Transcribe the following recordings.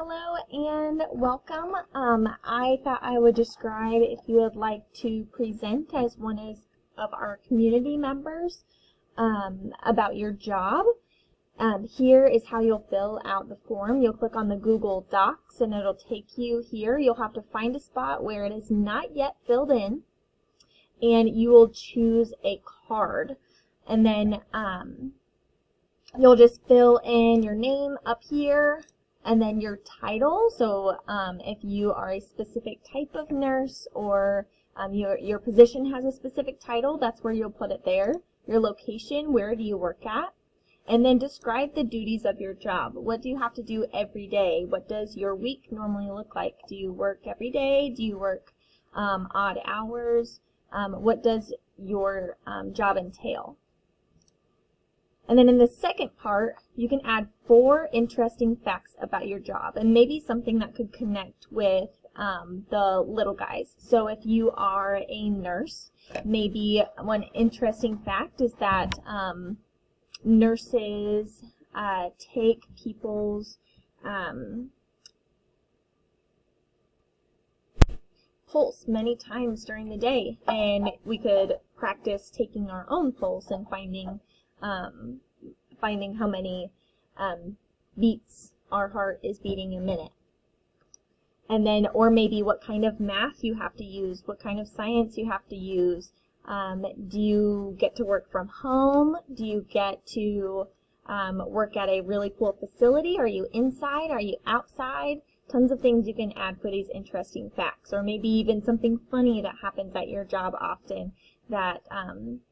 Hello and welcome. I thought I would describe if you would like to present as one of our community members about your job. Here is how you'll fill out the form. You'll click on the Google Docs and it'll take you here. You'll have to find a spot where it is not yet filled in and you will choose a card. And then you'll just fill in your name up here and then your title. So if you are a specific type of nurse or your position has a specific title, that's where you'll put it there. Your location, where do you work at? And then describe the duties of your job. What do you have to do every day? What does your week normally look like? Do you work every day? Do you work odd hours? What does your job entail? And then in the second part, you can add 4 interesting facts about your job and maybe something that could connect with the little guys. So if you are a nurse, maybe one interesting fact is that nurses take people's pulse many times during the day, and we could practice taking our own pulse and finding how many beats our heart is beating a minute. And then, or maybe what kind of math you have to use, what kind of science you have to use. Do you get to work from home? Do you get to work at a really cool facility? Are you inside? Are you outside? Tons of things you can add for these interesting facts, or maybe even something funny that happens at your job often that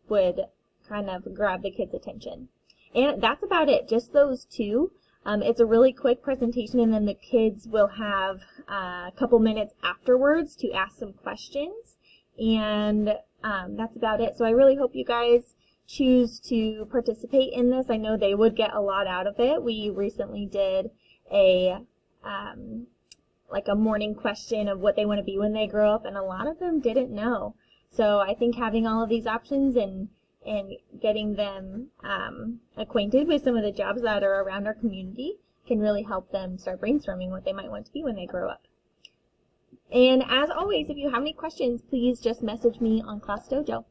would kind of grab the kids' attention. And that's about it, just those 2. It's a really quick presentation, and then the kids will have a couple minutes afterwards to ask some questions, and that's about it. So I really hope you guys choose to participate in this. I know they would get a lot out of it. We recently did a like a morning question of what they want to be when they grow up, and a lot of them didn't know. So I think having all of these options and getting them acquainted with some of the jobs that are around our community can really help them start brainstorming what they might want to be when they grow up. And as always, if you have any questions, please just message me on Class Dojo.